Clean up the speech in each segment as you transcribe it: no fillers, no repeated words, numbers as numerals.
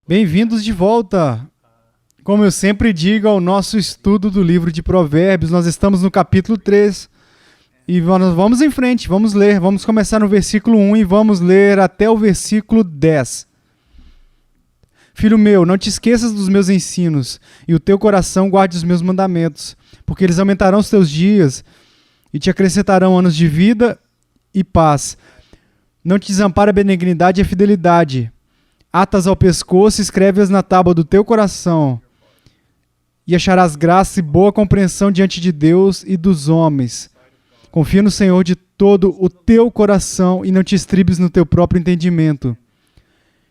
Bem-vindos de volta! Como eu sempre digo, ao nosso estudo do livro de Provérbios, nós estamos no capítulo 3 e nós vamos em frente, vamos ler. Vamos começar no versículo 1 e vamos ler até o versículo 10. Filho meu, não te esqueças dos meus ensinos e o teu coração guarde os meus mandamentos, porque eles aumentarão os teus dias e te acrescentarão anos de vida e paz. Não te desampare a benignidade e a fidelidade. Atas ao pescoço, escreve-as na tábua do teu coração, e acharás graça e boa compreensão diante de Deus e dos homens. Confia no Senhor de todo o teu coração e não te estribes no teu próprio entendimento.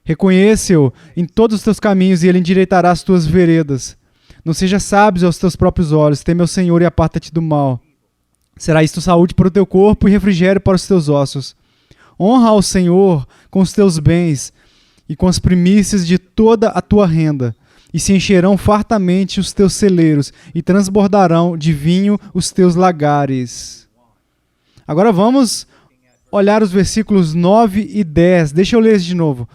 Reconhece-o em todos os teus caminhos e ele endireitará as tuas veredas. Não seja sábio aos teus próprios olhos, teme ao Senhor e aparta-te do mal. Será isto saúde para o teu corpo e refrigério para os teus ossos. Honra ao Senhor com os teus bens e com as primícias de toda a tua renda, e se encherão fartamente os teus celeiros, e transbordarão de vinho os teus lagares. Agora vamos olhar os versículos 9 e 10. Deixa eu ler de novo.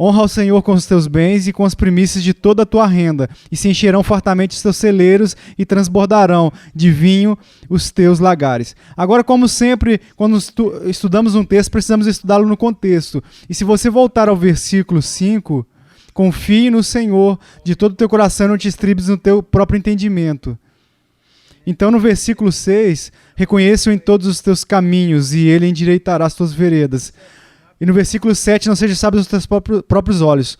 Honra ao Senhor com os teus bens e com as primícias de toda a tua renda, e se encherão fartamente os teus celeiros, e transbordarão de vinho os teus lagares. Agora, como sempre, quando estudamos um texto, precisamos estudá-lo no contexto. E se você voltar ao versículo 5, confie no Senhor de todo o teu coração e não te estribes no teu próprio entendimento. Então, no versículo 6, reconheça-o em todos os teus caminhos, e ele endireitará as tuas veredas. E no versículo 7, não seja sábio aos teus próprios olhos.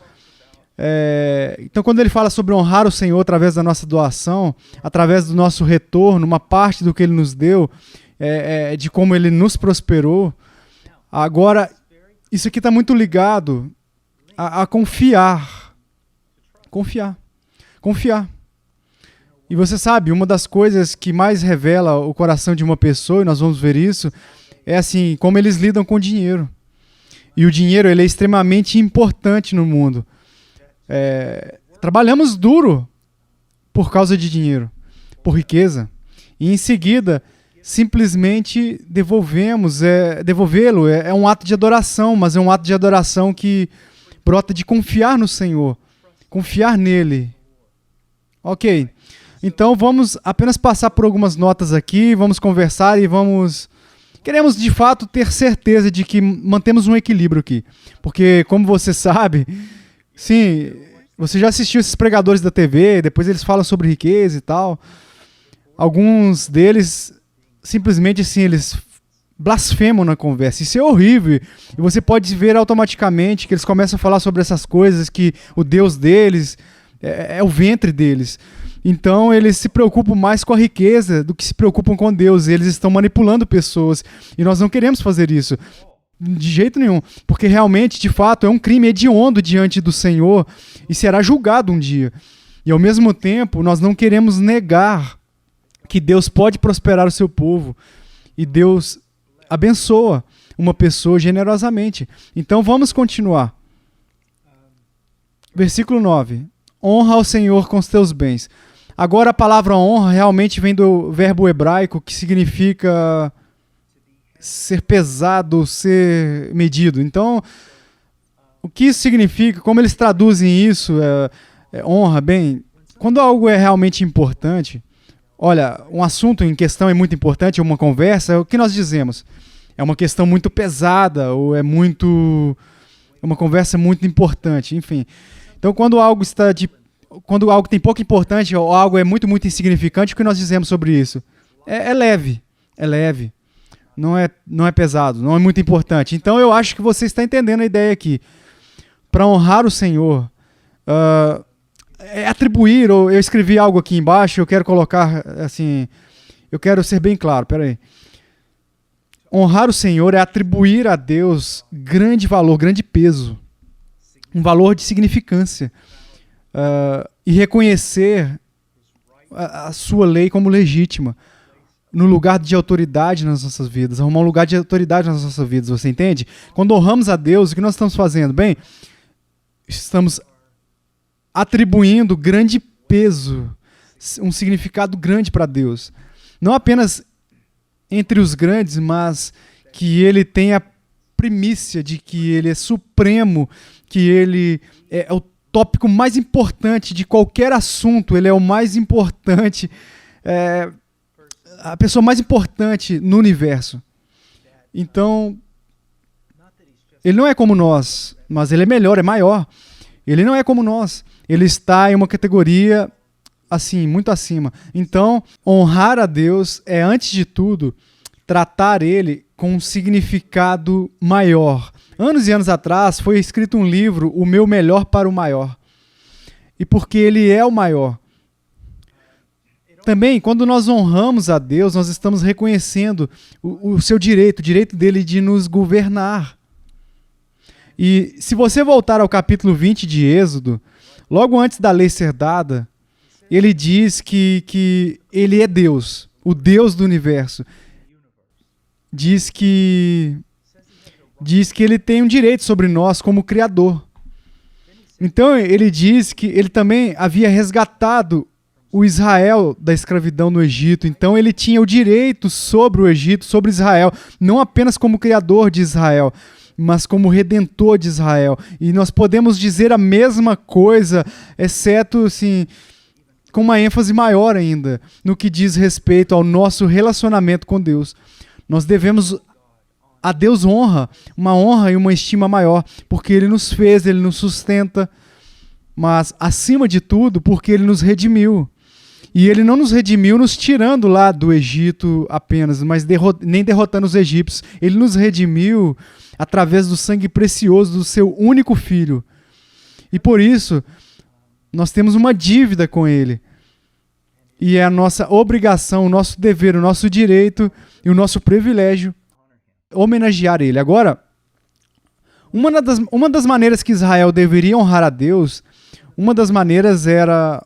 Então, quando ele fala sobre honrar o Senhor através da nossa doação, através do nosso retorno, uma parte do que ele nos deu, de como ele nos prosperou, agora, isso aqui está muito ligado a confiar. Confiar. E você sabe, uma das coisas que mais revela o coração de uma pessoa, e nós vamos ver isso, é assim, como eles lidam com o dinheiro. E o dinheiro, ele é extremamente importante no mundo. Trabalhamos duro por causa de dinheiro, por riqueza. E em seguida, simplesmente devolvê-lo. É um ato de adoração, mas é um ato de adoração que brota de confiar no Senhor. Confiar nele. Ok. Então vamos apenas passar por algumas notas aqui, vamos conversar e queremos, de fato, ter certeza de que mantemos um equilíbrio aqui. Porque, como você sabe, sim, você já assistiu esses pregadores da TV, depois eles falam sobre riqueza e tal. Alguns deles, simplesmente assim, eles blasfemam na conversa. Isso é horrível. E você pode ver automaticamente que eles começam a falar sobre essas coisas, que o Deus deles é o ventre deles. Então, eles se preocupam mais com a riqueza do que se preocupam com Deus. Eles estão manipulando pessoas. E nós não queremos fazer isso. De jeito nenhum. Porque realmente, de fato, é um crime hediondo diante do Senhor e será julgado um dia. E, ao mesmo tempo, nós não queremos negar que Deus pode prosperar o seu povo. E Deus abençoa uma pessoa generosamente. Então, vamos continuar. Versículo 9. Honra ao Senhor com os teus bens. Agora a palavra honra realmente vem do verbo hebraico que significa ser pesado, ser medido. Então, o que isso significa? Como eles traduzem isso? Honra, bem, quando algo é realmente importante, olha, um assunto em questão é muito importante, uma conversa, o que nós dizemos? É uma questão muito pesada ou é uma conversa muito importante, enfim. Então, quando algo tem pouco importante ou algo é muito, muito insignificante, o que nós dizemos sobre isso? É leve. Não é pesado, não é muito importante. Então, eu acho que você está entendendo a ideia aqui. Para honrar o Senhor, atribuir, ou eu escrevi algo aqui embaixo, eu quero colocar, assim, eu quero ser bem claro, peraí. Honrar o Senhor é atribuir a Deus grande valor, grande peso. Um valor de significância. E reconhecer a sua lei como legítima no lugar de autoridade nas nossas vidas, arrumar um lugar de autoridade nas nossas vidas, você entende? Quando honramos a Deus, o que nós estamos fazendo? Bem, estamos atribuindo grande peso, um significado grande para Deus. Não apenas entre os grandes, mas que ele tem a primícia de que ele é supremo, que ele é o tópico mais importante de qualquer assunto, ele é o mais importante, a pessoa mais importante no universo. Então, ele não é como nós, mas ele é melhor, é maior. Ele não é como nós. Ele está em uma categoria, assim, muito acima. Então, honrar a Deus é, antes de tudo, tratar ele com um significado maior. Anos e anos atrás foi escrito um livro, O Meu Melhor para o Maior. E porque ele é o maior. Também, quando nós honramos a Deus, nós estamos reconhecendo o seu direito, o direito dele de nos governar. E se você voltar ao capítulo 20 de Êxodo, logo antes da lei ser dada, ele diz que ele é Deus, o Deus do universo. Diz que ele tem um direito sobre nós como Criador. Então ele diz que ele também havia resgatado o Israel da escravidão no Egito. Então ele tinha o direito sobre o Egito, sobre Israel, não apenas como Criador de Israel, mas como Redentor de Israel. E nós podemos dizer a mesma coisa, exceto assim, com uma ênfase maior ainda, no que diz respeito ao nosso relacionamento com Deus. Nós devemos a Deus uma honra e uma estima maior, porque Ele nos fez, Ele nos sustenta, mas acima de tudo, porque Ele nos redimiu. E Ele não nos redimiu nos tirando lá do Egito apenas, mas nem derrotando os egípcios. Ele nos redimiu através do sangue precioso do Seu único Filho. E por isso, nós temos uma dívida com Ele. E é a nossa obrigação, o nosso dever, o nosso direito e o nosso privilégio homenagear Ele. Agora, uma das maneiras que Israel deveria honrar a Deus, uma das maneiras era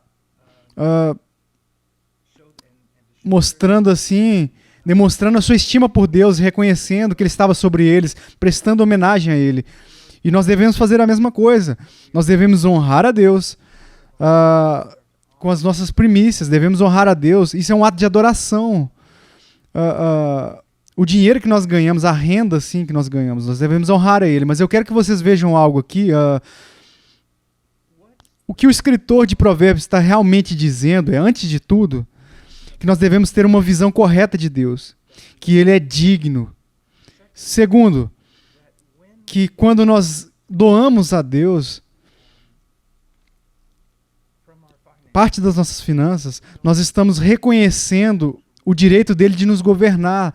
demonstrando a sua estima por Deus, reconhecendo que Ele estava sobre eles, prestando homenagem a Ele. E nós devemos fazer a mesma coisa. Nós devemos honrar a Deus com as nossas primícias, devemos honrar a Deus. Isso é um ato de adoração. O dinheiro que nós ganhamos, a renda assim, que nós ganhamos, nós devemos honrar a Ele. Mas eu quero que vocês vejam algo aqui. O que o escritor de Provérbios está realmente dizendo é, antes de tudo, que nós devemos ter uma visão correta de Deus, que Ele é digno. Segundo, que quando nós doamos a Deus parte das nossas finanças, nós estamos reconhecendo o direito dele de nos governar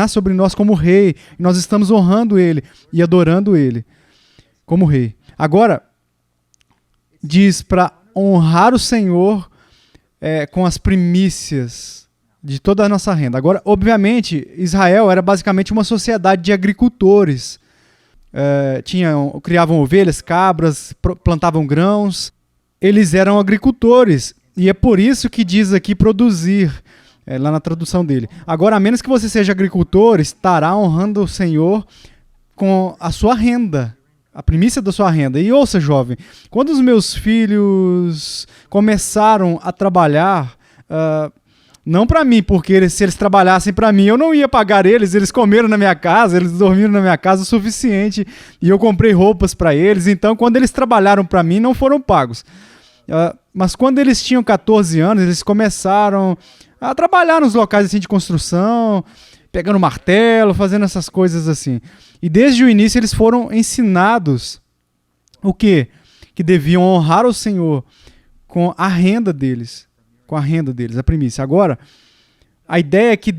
sobre nós como rei. E nós estamos honrando ele e adorando ele como rei. Agora, diz para honrar o Senhor com as primícias de toda a nossa renda. Agora, obviamente, Israel era basicamente uma sociedade de agricultores. Criavam ovelhas, cabras, plantavam grãos. Eles eram agricultores. E é por isso que diz aqui produzir, lá na tradução dele. Agora, a menos que você seja agricultor, estará honrando o Senhor com a sua renda, a primícia da sua renda. E ouça, jovem, quando os meus filhos começaram a trabalhar, não para mim, porque se eles trabalhassem para mim, eu não ia pagar eles comeram na minha casa, eles dormiram na minha casa o suficiente, e eu comprei roupas para eles, então quando eles trabalharam para mim, não foram pagos. Mas quando eles tinham 14 anos, eles começaram a trabalhar nos locais assim, de construção, pegando martelo, fazendo essas coisas assim. E desde o início eles foram ensinados o quê? Que deviam honrar o Senhor com a renda deles, a primícia. Agora, a ideia é que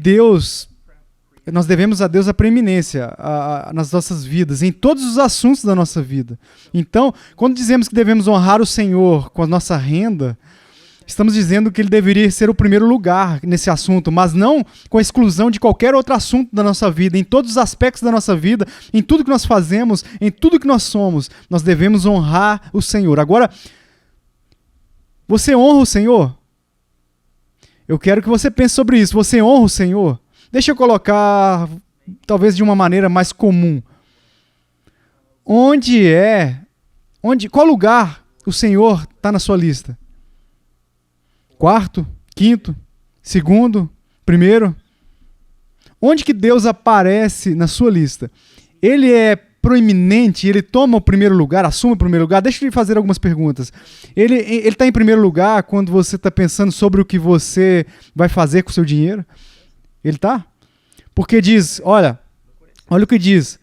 nós devemos a Deus a preeminência nas nossas vidas, em todos os assuntos da nossa vida. Então, quando dizemos que devemos honrar o Senhor com a nossa renda, estamos dizendo que Ele deveria ser o primeiro lugar nesse assunto, mas não com a exclusão de qualquer outro assunto da nossa vida. Em todos os aspectos da nossa vida, em tudo que nós fazemos, em tudo que nós somos, nós devemos honrar o Senhor. Agora, você honra o Senhor? Eu quero que você pense sobre isso. Você honra o Senhor? Deixa eu colocar, talvez de uma maneira mais comum. Qual lugar o Senhor está na sua lista? Quarto? Quinto? Segundo? Primeiro? Onde que Deus aparece na sua lista? Ele é proeminente, ele toma o primeiro lugar, assume o primeiro lugar. Deixa eu lhe fazer algumas perguntas. Ele está em primeiro lugar quando você está pensando sobre o que você vai fazer com o seu dinheiro? Ele está? Porque diz, olha o que diz.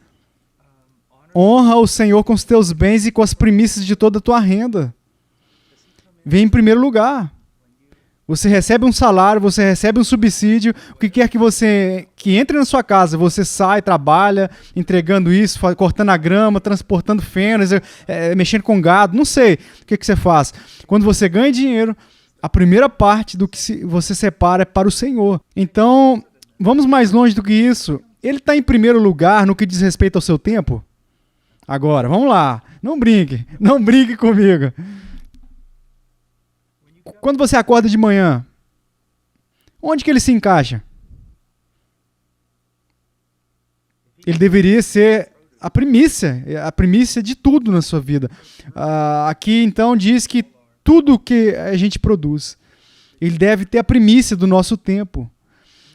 Honra o Senhor com os teus bens e com as primícias de toda a tua renda. Vem em primeiro lugar. Você recebe um salário, você recebe um subsídio, o que quer que entre na sua casa, você sai, trabalha, entregando isso, cortando a grama, transportando fenas, mexendo com gado, não sei o que você faz. Quando você ganha dinheiro, a primeira parte do que você separa é para o Senhor. Então, vamos mais longe do que isso. Ele está em primeiro lugar no que diz respeito ao seu tempo? Agora, vamos lá, não brinque comigo. Quando você acorda de manhã, onde que ele se encaixa? Ele deveria ser a primícia de tudo na sua vida. Aqui, então, diz que tudo que a gente produz, ele deve ter a primícia do nosso tempo.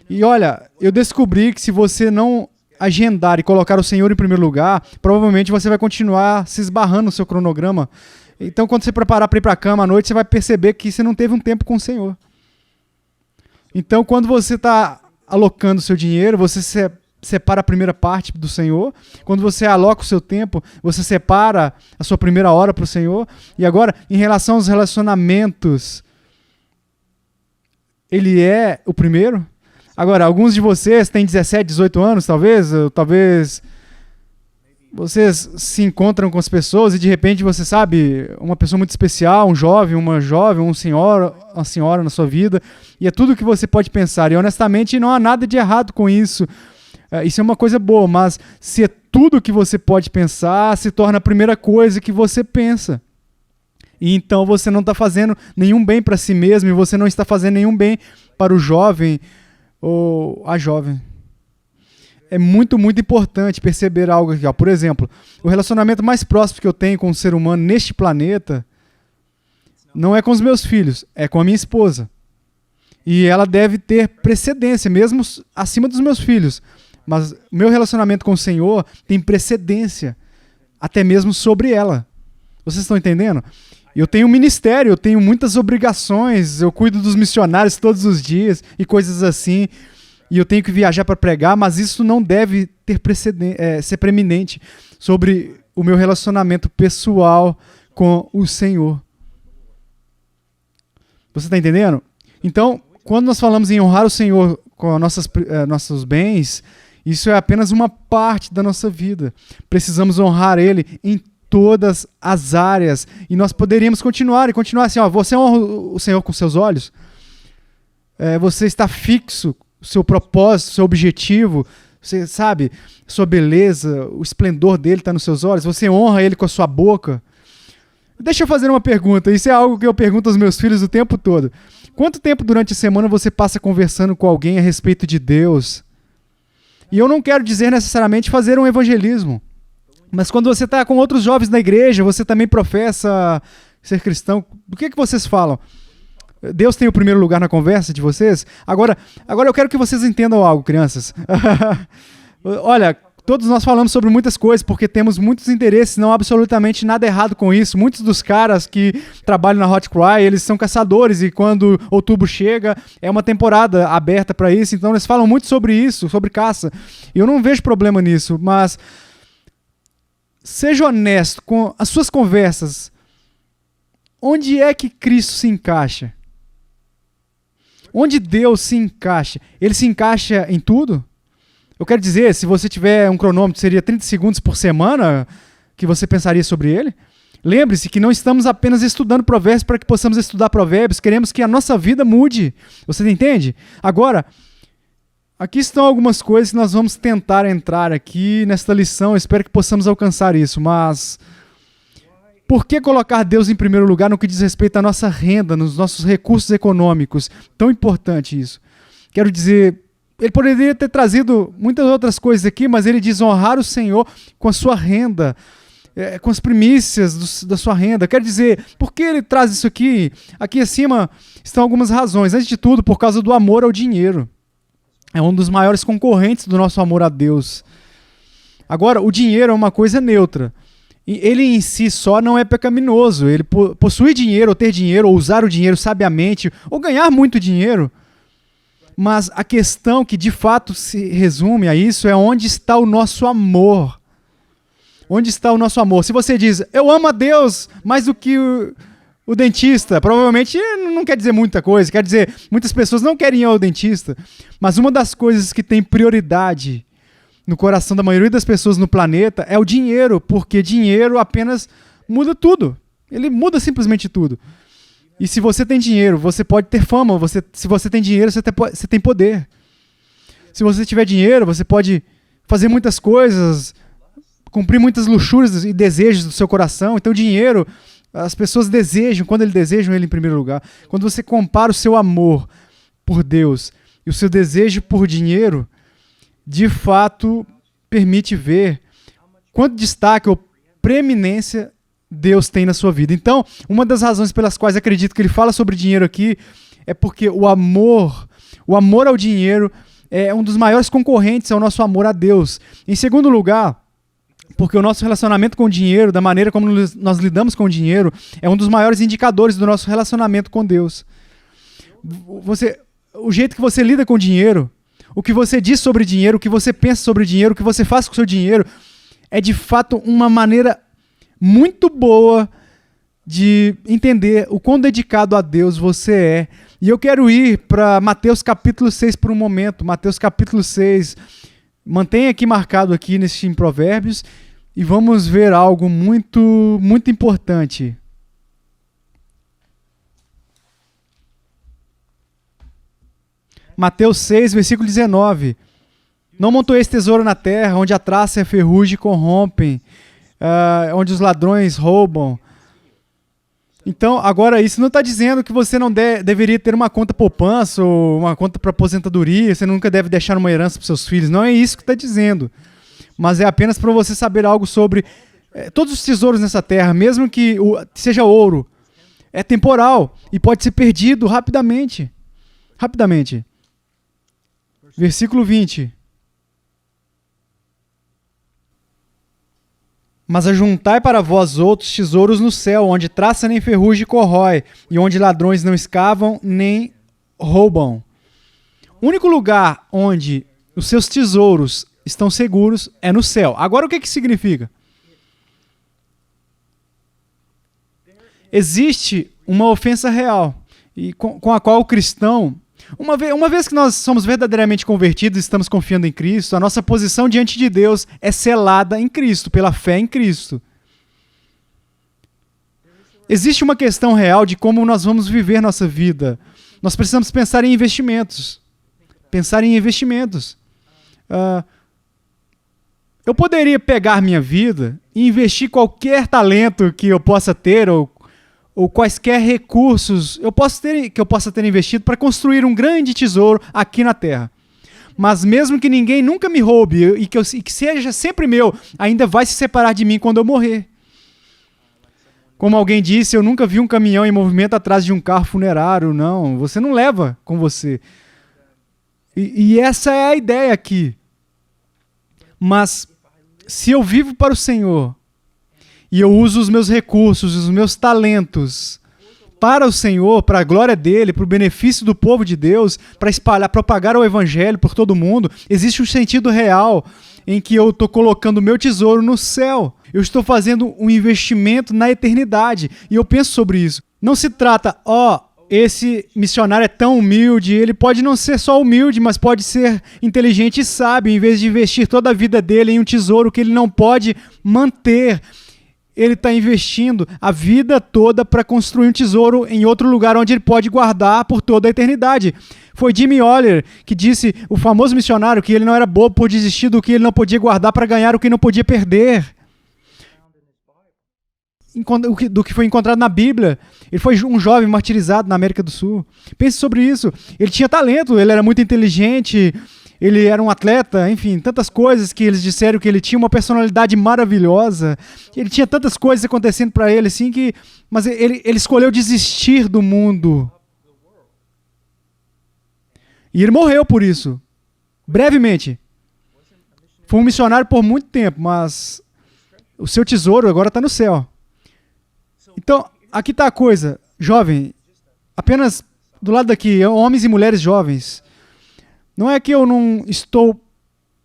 E olha, eu descobri que se você não agendar e colocar o Senhor em primeiro lugar, provavelmente você vai continuar se esbarrando no seu cronograma. Então, quando você preparar para ir para a cama à noite, você vai perceber que você não teve um tempo com o Senhor. Então, quando você está alocando o seu dinheiro, você separa a primeira parte do Senhor. Quando você aloca o seu tempo, você separa a sua primeira hora para o Senhor. E agora, em relação aos relacionamentos, ele é o primeiro? Agora, alguns de vocês têm 17, 18 anos, talvez vocês se encontram com as pessoas e de repente você sabe, uma pessoa muito especial, uma jovem, uma senhora na sua vida, e é tudo que você pode pensar. E honestamente não há nada de errado com isso. Isso é uma coisa boa, mas se é tudo que você pode pensar, se torna a primeira coisa que você pensa. E então você não está fazendo nenhum bem para si mesmo e você não está fazendo nenhum bem para o jovem ou a jovem. É muito, muito importante perceber algo aqui. Por exemplo, o relacionamento mais próximo que eu tenho com um ser humano neste planeta não é com os meus filhos, é com a minha esposa. E ela deve ter precedência, mesmo acima dos meus filhos. Mas meu relacionamento com o Senhor tem precedência, até mesmo sobre ela. Vocês estão entendendo? Eu tenho um ministério, eu tenho muitas obrigações, eu cuido dos missionários todos os dias e coisas assim. E eu tenho que viajar para pregar, mas isso não deve ter ser preeminente sobre o meu relacionamento pessoal com o Senhor. Você está entendendo? Então, quando nós falamos em honrar o Senhor com nossos bens, isso é apenas uma parte da nossa vida. Precisamos honrar Ele em todas as áreas. E nós poderíamos continuar assim, você honra o Senhor com seus olhos? Você está fixo, o seu propósito, o seu objetivo, você sabe, sua beleza, o esplendor dele está nos seus olhos, você honra ele com a sua boca. Deixa eu fazer uma pergunta, isso é algo que eu pergunto aos meus filhos o tempo todo. Quanto tempo durante a semana você passa conversando com alguém a respeito de Deus? E eu não quero dizer necessariamente fazer um evangelismo, mas quando você está com outros jovens na igreja, você também professa ser cristão, do que vocês falam? Deus tem o primeiro lugar na conversa de vocês? Agora eu quero que vocês entendam algo, crianças. Olha, todos nós falamos sobre muitas coisas porque temos muitos interesses, não há absolutamente nada errado com isso. Muitos dos caras que trabalham na Hot Cry, eles são caçadores e quando outubro chega, é uma temporada aberta para isso, então eles falam muito sobre isso, sobre caça. E eu não vejo problema nisso, mas seja honesto com as suas conversas. Onde é que Cristo se encaixa? Onde Deus se encaixa? Ele se encaixa em tudo? Eu quero dizer, se você tiver um cronômetro, seria 30 segundos por semana que você pensaria sobre ele? Lembre-se que não estamos apenas estudando provérbios para que possamos estudar provérbios, queremos que a nossa vida mude. Você entende? Agora, aqui estão algumas coisas que nós vamos tentar entrar aqui nesta lição, espero que possamos alcançar isso, mas por que colocar Deus em primeiro lugar no que diz respeito à nossa renda, nos nossos recursos econômicos? Tão importante isso. Quero dizer, ele poderia ter trazido muitas outras coisas aqui, mas ele diz honrar o Senhor com a sua renda, com as primícias da sua renda. Quero dizer, por que ele traz isso aqui? Aqui acima estão algumas razões. Antes de tudo, por causa do amor ao dinheiro. É um dos maiores concorrentes do nosso amor a Deus. Agora, o dinheiro é uma coisa neutra. E ele em si só não é pecaminoso. Ele possuir dinheiro, ou ter dinheiro, ou usar o dinheiro sabiamente, ou ganhar muito dinheiro. Mas a questão que de fato se resume a isso é onde está o nosso amor. Onde está o nosso amor? Se você diz, eu amo a Deus mais do que o dentista, provavelmente não quer dizer muita coisa. Quer dizer, muitas pessoas não querem ir ao dentista. Mas uma das coisas que tem prioridade no coração da maioria das pessoas no planeta é o dinheiro, porque dinheiro apenas muda tudo. Ele muda simplesmente tudo. E se você tem dinheiro, você pode ter fama. Se você tem dinheiro, você tem poder. Se você tiver dinheiro, você pode fazer muitas coisas, cumprir muitas luxúrias e desejos do seu coração. Então, dinheiro, as pessoas desejam, quando eles desejam ele em primeiro lugar. Quando você compara o seu amor por Deus e o seu desejo por dinheiro, de fato, permite ver quanto destaque ou preeminência Deus tem na sua vida. Então, uma das razões pelas quais acredito que ele fala sobre dinheiro aqui é porque o amor ao dinheiro é um dos maiores concorrentes ao nosso amor a Deus. Em segundo lugar, porque o nosso relacionamento com o dinheiro, da maneira como nós lidamos com o dinheiro, é um dos maiores indicadores do nosso relacionamento com Deus. O jeito que você lida com o dinheiro, o que você diz sobre dinheiro, o que você pensa sobre dinheiro, o que você faz com o seu dinheiro, é de fato uma maneira muito boa de entender o quão dedicado a Deus você é. E eu quero ir para Mateus capítulo 6 por um momento. Mateus capítulo 6. Mantenha aqui marcado aqui em Provérbios e vamos ver algo muito, muito importante. Mateus 6, versículo 19. Não montoeis tesouro na terra, onde a traça e a ferrugem corrompem, onde os ladrões roubam. Então, agora, isso não está dizendo que você não deveria ter uma conta poupança ou uma conta para aposentadoria, você nunca deve deixar uma herança para seus filhos. Não é isso que está dizendo. Mas é apenas para você saber algo sobre todos os tesouros nessa terra, mesmo que seja ouro, é temporal e pode ser perdido rapidamente. Rapidamente. Versículo 20. Mas ajuntai para vós outros tesouros no céu, onde traça nem ferrugem corrói, e onde ladrões não escavam nem roubam. O único lugar onde os seus tesouros estão seguros é no céu. Agora, o que significa? Existe uma ofensa real, e com a qual o cristão, uma vez que nós somos verdadeiramente convertidos e estamos confiando em Cristo, a nossa posição diante de Deus é selada em Cristo, pela fé em Cristo. Existe uma questão real de como nós vamos viver nossa vida. Nós precisamos pensar em investimentos. Eu poderia pegar minha vida e investir qualquer talento que eu possa ter ou quaisquer recursos que eu possa ter investido para construir um grande tesouro aqui na Terra. Mas mesmo que ninguém nunca me roube e que seja sempre meu, ainda vai se separar de mim quando eu morrer. Como alguém disse, eu nunca vi um caminhão em movimento atrás de um carro funerário. Não, você não leva com você. E essa é a ideia aqui. Mas se eu vivo para o Senhor, e eu uso os meus recursos, os meus talentos para o Senhor, para a glória dele, para o benefício do povo de Deus, para propagar o evangelho por todo mundo, existe um sentido real em que eu estou colocando o meu tesouro no céu. Eu estou fazendo um investimento na eternidade. E eu penso sobre isso. Não se trata, esse missionário é tão humilde, ele pode não ser só humilde, mas pode ser inteligente e sábio, em vez de investir toda a vida dele em um tesouro que ele não pode manter. Ele está investindo a vida toda para construir um tesouro em outro lugar onde ele pode guardar por toda a eternidade. Foi Jimmy Oller que disse, o famoso missionário, que ele não era bobo por desistir do que ele não podia guardar para ganhar o que não podia perder. Do que foi encontrado na Bíblia. Ele foi um jovem martirizado na América do Sul. Pense sobre isso. Ele tinha talento, ele era muito inteligente, ele era um atleta, enfim, tantas coisas que eles disseram que ele tinha uma personalidade maravilhosa. Ele tinha tantas coisas acontecendo para ele, assim, mas ele escolheu desistir do mundo. E ele morreu por isso. Brevemente. Foi um missionário por muito tempo, mas o seu tesouro agora está no céu. Então, aqui está a coisa. Jovem, apenas do lado daqui, homens e mulheres jovens. Não é que eu não estou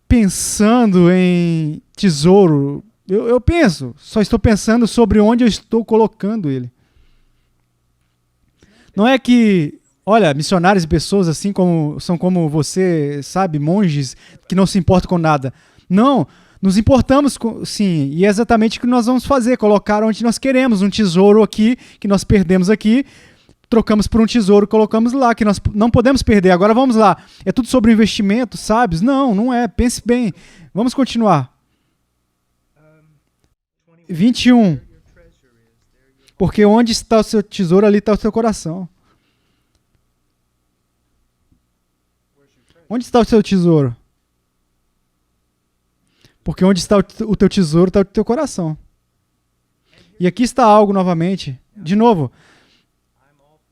pensando em tesouro. Eu penso, só estou pensando sobre onde eu estou colocando ele. Não é que, olha, missionários e pessoas assim como são como você, sabe, monges que não se importam com nada. Não, nos importamos sim, e é exatamente o que nós vamos fazer, colocar onde nós queremos, um tesouro aqui, que nós perdemos aqui, trocamos por um tesouro, colocamos lá, que nós não podemos perder. Agora vamos lá, é tudo sobre investimento, sábios? Não, não é, pense bem. Vamos continuar. 21. Porque onde está o seu tesouro, ali está o seu coração. Onde está o seu tesouro? Porque onde está o teu tesouro, está o teu coração. E aqui está algo novamente. De novo,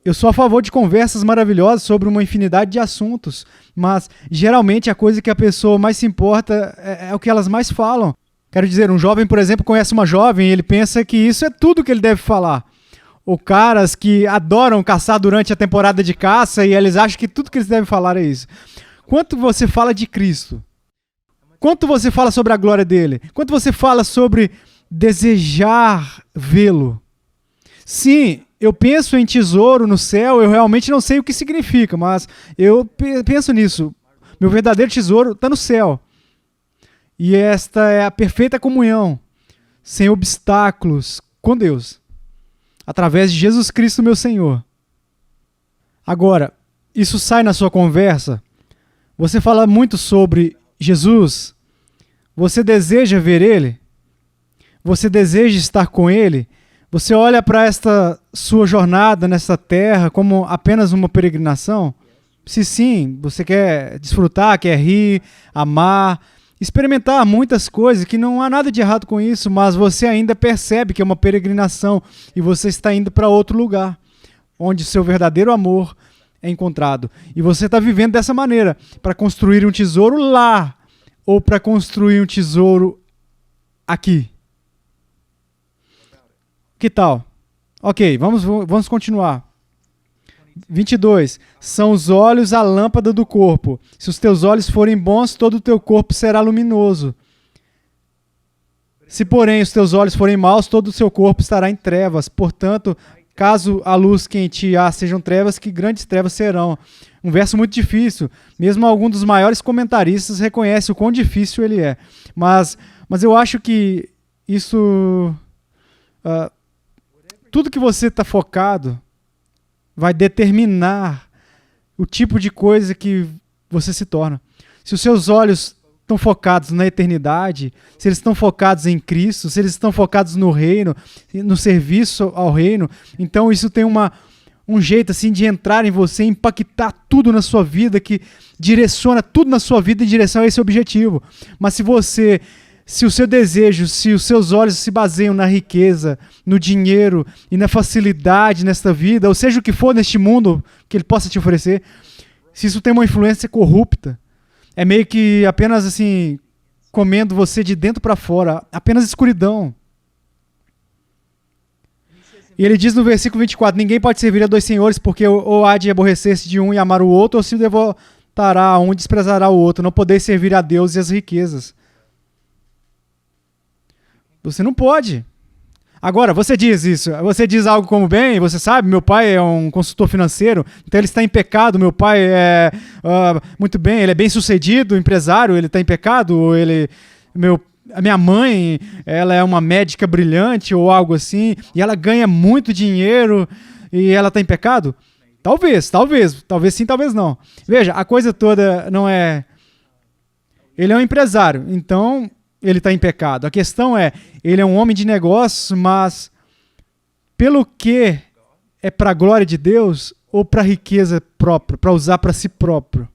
eu sou a favor de conversas maravilhosas sobre uma infinidade de assuntos, mas geralmente a coisa que a pessoa mais se importa é o que elas mais falam. Quero dizer, um jovem, por exemplo, conhece uma jovem e ele pensa que isso é tudo que ele deve falar. Ou caras que adoram caçar durante a temporada de caça e eles acham que tudo que eles devem falar é isso. Quanto você fala de Cristo? Quanto você fala sobre a glória dele? Quanto você fala sobre desejar vê-lo? Sim, eu penso em tesouro no céu, eu realmente não sei o que significa, mas eu penso nisso. Meu verdadeiro tesouro está no céu. E esta é a perfeita comunhão, sem obstáculos, com Deus, através de Jesus Cristo, meu Senhor. Agora, isso sai na sua conversa? Você fala muito sobre Jesus? Você deseja ver Ele? Você deseja estar com Ele? Você olha para esta sua jornada nessa terra como apenas uma peregrinação? Se sim, você quer desfrutar, quer rir, amar, experimentar muitas coisas, que não há nada de errado com isso, mas você ainda percebe que é uma peregrinação e você está indo para outro lugar, onde seu verdadeiro amor é encontrado. E você está vivendo dessa maneira, para construir um tesouro lá, ou para construir um tesouro aqui. Que tal? Ok, vamos continuar. 22. São os olhos a lâmpada do corpo. Se os teus olhos forem bons, todo o teu corpo será luminoso. Se, porém, os teus olhos forem maus, todo o seu corpo estará em trevas. Portanto, caso a luz que em ti há sejam trevas, que grandes trevas serão. Um verso muito difícil. Mesmo algum dos maiores comentaristas reconhece o quão difícil ele é. Mas eu acho que isso... tudo que você está focado vai determinar o tipo de coisa que você se torna. Se os seus olhos estão focados na eternidade, se eles estão focados em Cristo, se eles estão focados no reino, no serviço ao reino, então isso tem um jeito assim de entrar em você, impactar tudo na sua vida, que direciona tudo na sua vida em direção a esse objetivo. Mas se o seu desejo, se os seus olhos se baseiam na riqueza, no dinheiro e na facilidade nesta vida, ou seja o que for neste mundo que ele possa te oferecer, se isso tem uma influência corrupta, é meio que apenas assim, comendo você de dentro para fora, apenas escuridão. E ele diz no versículo 24, ninguém pode servir a dois senhores, porque ou há de aborrecer-se de um e amar o outro, ou se devotará a um e desprezará o outro. Não podeis servir a Deus e as riquezas. Você não pode. Agora, você diz isso, você diz algo como, bem, você sabe, meu pai é um consultor financeiro, então ele está em pecado, meu pai é, muito bem, ele é bem sucedido, empresário, ele está em pecado, ou a minha mãe, ela é uma médica brilhante, ou algo assim, e ela ganha muito dinheiro, e ela está em pecado? Talvez sim, talvez não. Veja, a coisa toda não é... Ele é um empresário, então... ele está em pecado. A questão é, ele é um homem de negócios, mas pelo que é para a glória de Deus ou para a riqueza própria, para usar para si próprio?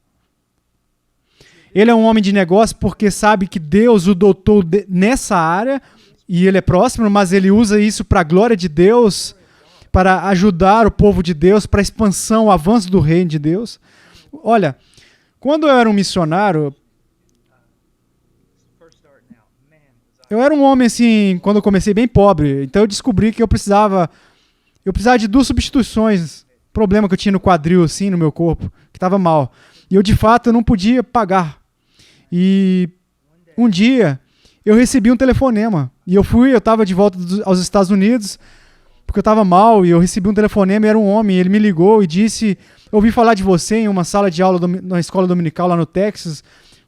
Ele é um homem de negócio porque sabe que Deus o dotou nessa área e ele é próspero, mas ele usa isso para a glória de Deus, para ajudar o povo de Deus, para a expansão, o avanço do reino de Deus. Olha, quando eu era um missionário... Eu era um homem, assim, quando eu comecei, bem pobre. Então eu descobri que eu precisava de 2 substituições. Problema que eu tinha no quadril, assim, no meu corpo, que estava mal. E eu, de fato, eu não podia pagar. E um dia, eu recebi um telefonema. E eu estava de volta aos Estados Unidos, porque eu estava mal, e eu recebi um telefonema, e era um homem, ele me ligou e disse: eu ouvi falar de você em uma sala de aula na escola dominical lá no Texas,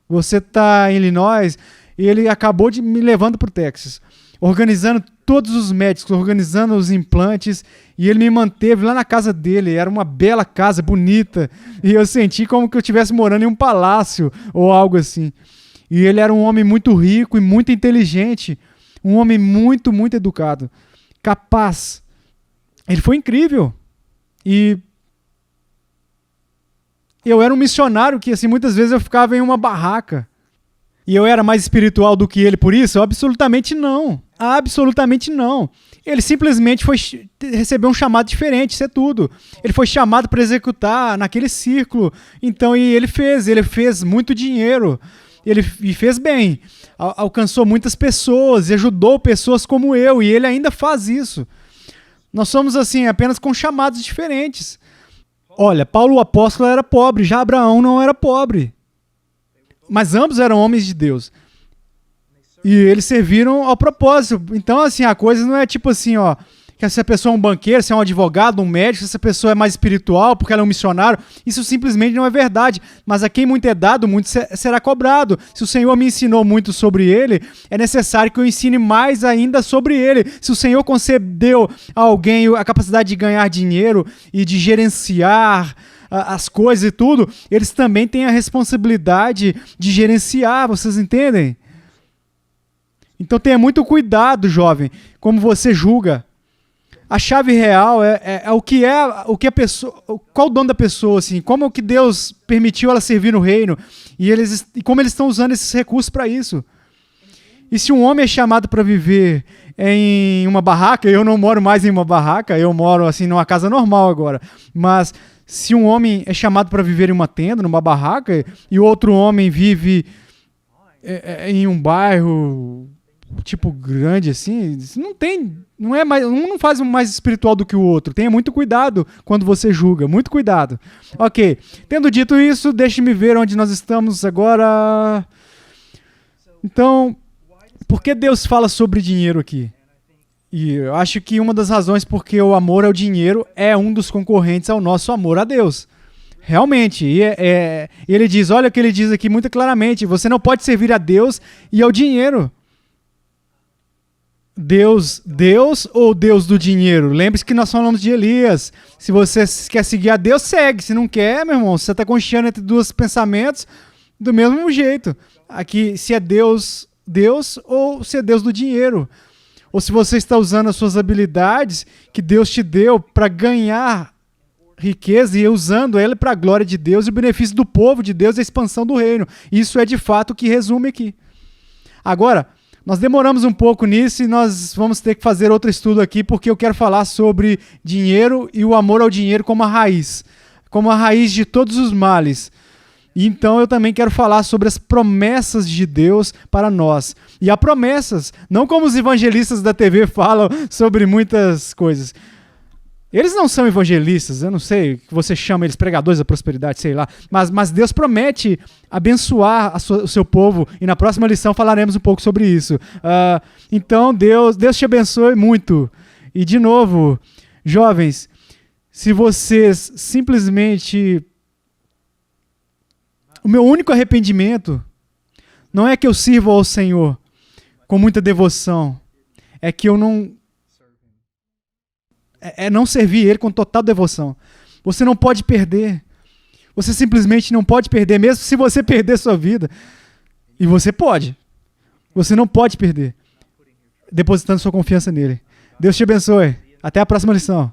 você está em Illinois, e ele acabou de me levando para o Texas, organizando todos os médicos, organizando os implantes, e ele me manteve lá na casa dele. Era uma bela casa, bonita, e eu senti como que eu estivesse morando em um palácio, ou algo assim. E ele era um homem muito rico e muito inteligente, um homem muito, muito educado, capaz. Ele foi incrível. E eu era um missionário que, assim, muitas vezes eu ficava em uma barraca. E eu era mais espiritual do que ele por isso? Absolutamente não. Absolutamente não. Ele simplesmente recebeu um chamado diferente, isso é tudo. Ele foi chamado para executar naquele círculo. Então, e ele fez muito dinheiro. E fez bem. Alcançou muitas pessoas e ajudou pessoas como eu. E ele ainda faz isso. Nós somos, assim, apenas com chamados diferentes. Olha, Paulo o apóstolo era pobre, já Abraão não era pobre. Mas ambos eram homens de Deus. E eles serviram ao propósito. Então, assim, a coisa não é tipo assim, ó, que se a pessoa é um banqueiro, se é um advogado, um médico, se a pessoa é mais espiritual porque ela é um missionário. Isso simplesmente não é verdade. Mas a quem muito é dado, muito será cobrado. Se o Senhor me ensinou muito sobre ele, é necessário que eu ensine mais ainda sobre ele. Se o Senhor concedeu a alguém a capacidade de ganhar dinheiro e de gerenciar as coisas e tudo, eles também têm a responsabilidade de gerenciar, vocês entendem? Então tenha muito cuidado, jovem, como você julga. A chave real é o que a pessoa, qual o dono da pessoa, assim, como é que Deus permitiu ela servir no reino e como eles estão usando esses recursos para isso. E se um homem é chamado para viver em uma barraca, eu não moro mais em uma barraca, eu moro assim numa casa normal agora, mas se um homem é chamado para viver em uma tenda, numa barraca, e o outro homem vive em um bairro tipo grande assim, um não faz um mais espiritual do que o outro. Tenha muito cuidado quando você julga, muito cuidado. Ok, tendo dito isso, deixe-me ver onde nós estamos agora. Então, por que Deus fala sobre dinheiro aqui? E eu acho que uma das razões porque o amor ao dinheiro é um dos concorrentes ao nosso amor a Deus. Realmente. E ele diz, olha o que ele diz aqui muito claramente, você não pode servir a Deus e ao dinheiro. Deus ou Deus do dinheiro? Lembre-se que nós falamos de Elias. Se você quer seguir a Deus, segue. Se não quer, meu irmão, você está conchando entre 2 pensamentos do mesmo jeito. Aqui, se é Deus ou se é Deus do dinheiro. Ou se você está usando as suas habilidades que Deus te deu para ganhar riqueza e usando ela para a glória de Deus e o benefício do povo de Deus e a expansão do reino. Isso é de fato o que resume aqui. Agora, nós demoramos um pouco nisso e nós vamos ter que fazer outro estudo aqui porque eu quero falar sobre dinheiro e o amor ao dinheiro como a raiz de todos os males. E então eu também quero falar sobre as promessas de Deus para nós. E há promessas, não como os evangelistas da TV falam sobre muitas coisas. Eles não são evangelistas, eu não sei, que você chama eles pregadores da prosperidade, sei lá. Mas Deus promete abençoar o seu povo e na próxima lição falaremos um pouco sobre isso. Então Deus te abençoe muito. E de novo, jovens, se vocês simplesmente... O meu único arrependimento não é que eu sirvo ao Senhor com muita devoção, é que eu não servir Ele com total devoção. Você não pode perder. Você simplesmente não pode perder, mesmo se você perder sua vida. E você pode. Você não pode perder, depositando sua confiança nele. Deus te abençoe. Até a próxima lição.